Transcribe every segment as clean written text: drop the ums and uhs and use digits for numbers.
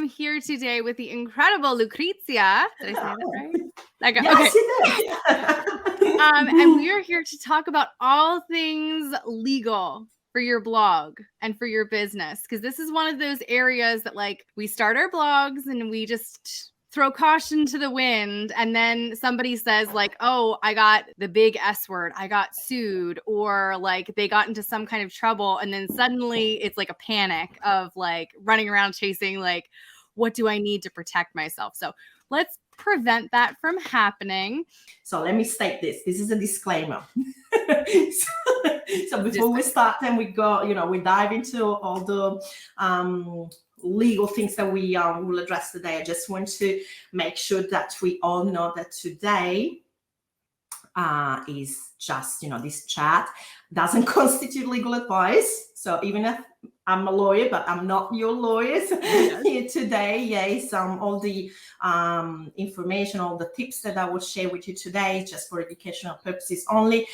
here today with the incredible Lucrezia. Did I say that right? Yes, you did. And we are here to talk about all things legal for your blog and for your business, because this is one of those areas that, like, we start our blogs and we just throw caution to the wind, and then somebody says, like, oh, I got the big S word, I got sued, or like they got into some kind of trouble, and then suddenly it's like a panic of like running around chasing, like, what do I need to protect myself? So let's prevent that from happening. So let me state this. This is a disclaimer. So before we start, and we go, we dive into all the legal things that we will address today. I just want to make sure that we all know that today is just, this chat doesn't constitute legal advice. So even if I'm a lawyer, but I'm not your lawyers here today. Yes, all the information, all the tips that I will share with you today, just for educational purposes only.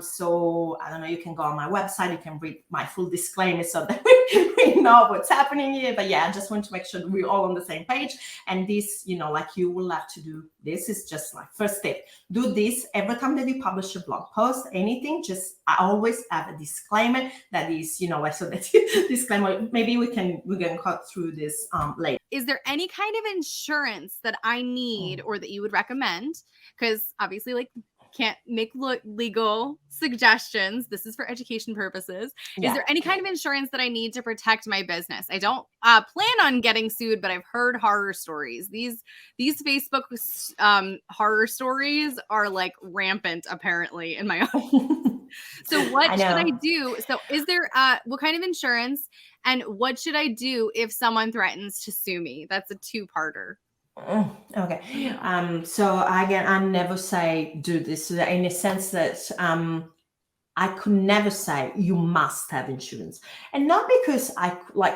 So I don't know, you can go on my website, you can read my full disclaimer so that we know what's happening here. But yeah, I just want to make sure that we're all on the same page. And this, like, you will have to do this. Is just like first step. Do this every time that you publish a blog post, anything. Just I always have a disclaimer that is, so that disclaimer. Maybe we can cut through this later. Is there any kind of insurance that I need or that you would recommend? Because obviously, like, can't make legal suggestions. This is for education purposes. Yeah. Is there any kind of insurance that I need to protect my business? I don't plan on getting sued, but I've heard horror stories. These Facebook horror stories are like rampant, apparently, in my own. So what should I do? So is there what kind of insurance, and what should I do if someone threatens to sue me? That's a two-parter. Okay. So again, I never say do this in the sense that I could never say you must have insurance, and not because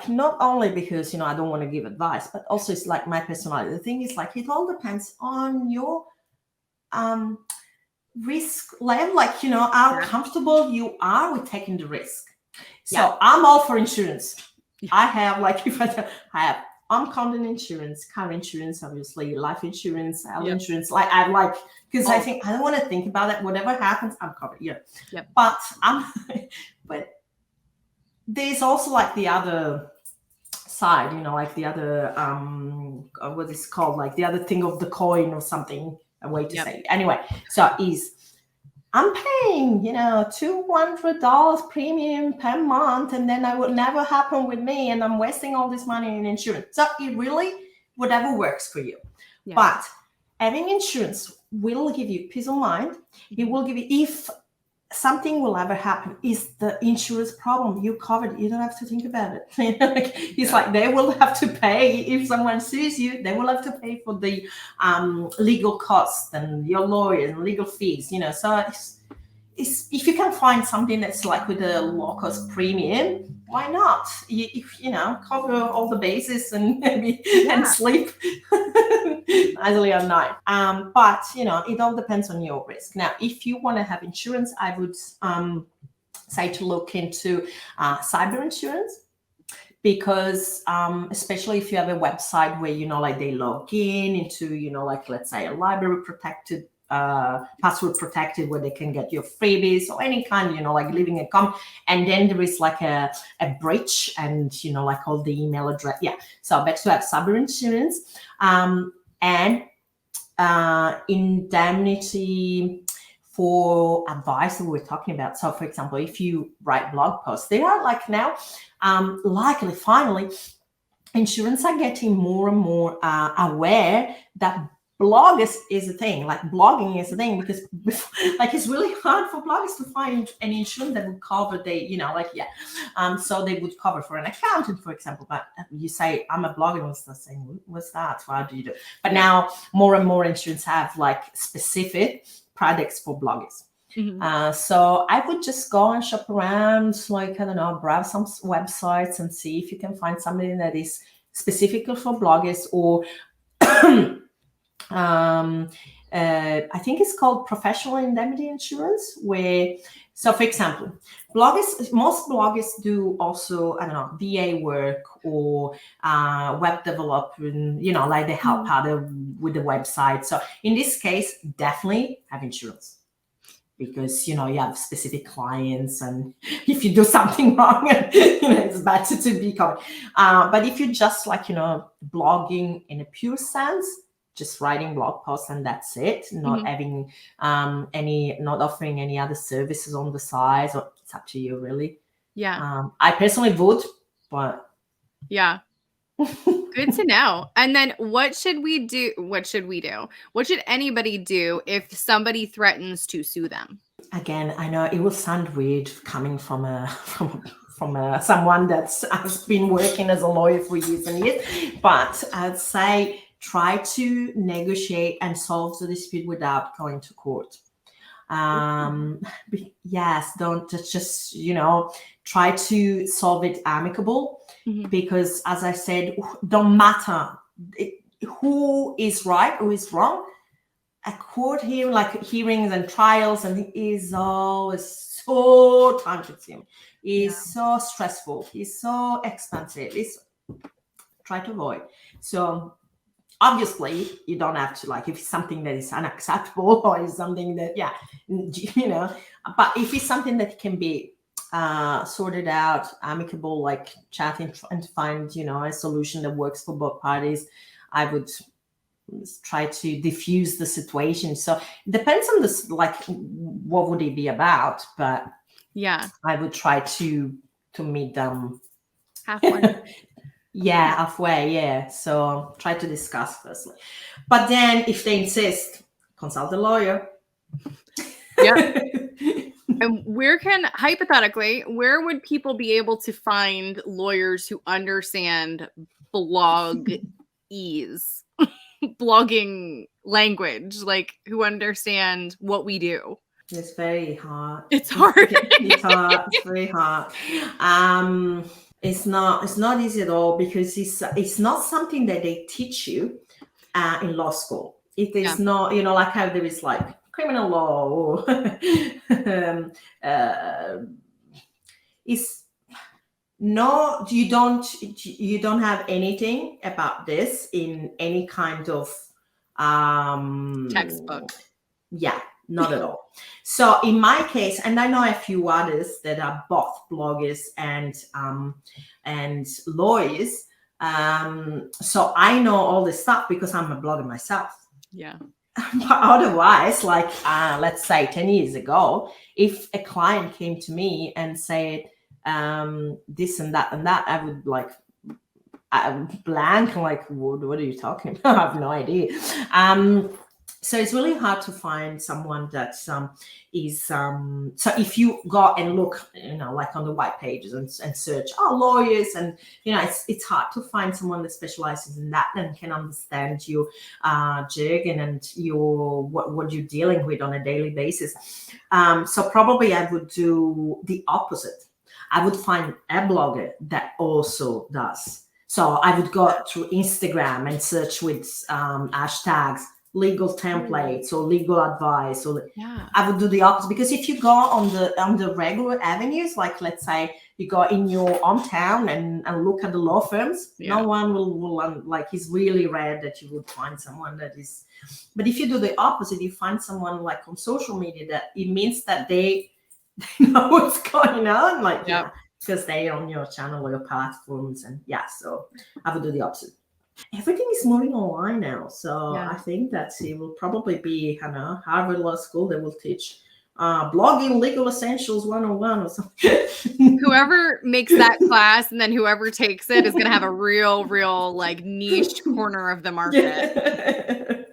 not only because I don't want to give advice, but also it's like my personality. The thing is, like, it all depends on your risk level, how comfortable you are with taking the risk. So I'm all for insurance. I have uncommon insurance, car insurance, obviously, life insurance, health insurance. Because I think I don't want to think about it. Whatever happens, I'm covered. But but there's also like the other side, like the other what is called, like the other thing of the coin or something. A way to say it. Anyway, so I'm paying, $200 premium per month, and then that would never happen with me, and I'm wasting all this money in insurance. So it really, whatever works for you. Yeah. But having insurance will give you peace of mind. It will give you, if something will ever happen, is the insurance problem. You covered. You don't have to think about it. It's like they will have to pay if someone sues you. They will have to pay for the legal costs and your lawyer and legal fees. So it's if you can find something that's like with a low cost premium, why not? Cover all the bases and maybe and sleep easily at night. But it all depends on your risk. Now, if you want to have insurance, I would say to look into cyber insurance, because especially if you have a website where they log into let's say a library protected, password protected, where they can get your freebies or any kind, like leaving a comment, and then there is like a breach, and like all the email address. So better to have cyber insurance and indemnity for advice that we're talking about. So for example, if you write blog posts, they are like now likely finally insurance are getting more and more aware that bloggers is a thing, like blogging is a thing, because it's really hard for bloggers to find an insurance that would cover so they would cover for an accountant, for example. But you say, I'm a blogger, and they're saying, what's that? How do you do? But now more and more insurance have like specific products for bloggers. Mm-hmm. So I would just go and shop around, browse some websites and see if you can find something that is specifically for bloggers, or I think it's called professional indemnity insurance, so for example, most bloggers do also, I don't know, VA work or web development, like they help out with the website. So in this case, definitely have insurance. Because you have specific clients, and if you do something wrong, it's better to be covered. But if you're just like blogging in a pure sense, just writing blog posts and that's it, not having not offering any other services on the side, or it's up to you really. Yeah. I personally would, but yeah. Good to know. And then what should we do? What should anybody do if somebody threatens to sue them? Again, I know it will sound weird coming from someone that has been working as a lawyer for years and years, but I'd say try to negotiate and solve the dispute without going to court. Yes, don't just try to solve it amicable, because as I said, don't matter who is right, who is wrong. A court hearing, like hearings and trials, and it is always so time consuming. It's so stressful. It's so expensive. Try to avoid. So obviously you don't have to, like, if it's something that is unacceptable or is something that but if it's something that can be sorted out amicable, like chatting and find a solution that works for both parties, I would try to diffuse the situation. So it depends on this, like what would it be about, but I would try to meet them halfway. Halfway. So try to discuss firstly, but then if they insist, consult a lawyer. And where would people be able to find lawyers who understand blogging language, like who understand what we do? It's very hard. It's hard. It's hard. It's very hard. It's not easy at all, because it's not something that they teach you in law school. It is not, like how there is like criminal law or it's no, you don't have anything about this in any kind of textbook. Not at all. So in my case, and I know a few others that are both bloggers and lawyers, so I know all this stuff because I'm a blogger myself. But otherwise, like let's say 10 years ago, if a client came to me and said this and that, I would like blank, like what are you talking about? I have no idea. So it's really hard to find someone that is so if you go and look, like on the white pages and search lawyers, and it's hard to find someone that specializes in that and can understand your jargon and what you're dealing with on a daily basis. So probably I would do the opposite. I would find a blogger that also does. So I would go through Instagram and search with hashtags legal templates or legal advice, or I would do the opposite, because if you go on the regular avenues, like let's say you go in your hometown and look at the law firms, no one will like, it's really rare that you would find someone that is. But if you do the opposite, you find someone like on social media, that it means that they know what's going on, like because they're on your channel or your platforms, and so I would do the opposite. Everything is moving online now, so I think that it will probably be Harvard Law School that will teach blogging legal essentials 101 or something. Whoever makes that class and then whoever takes it is going to have a real like niche corner of the market.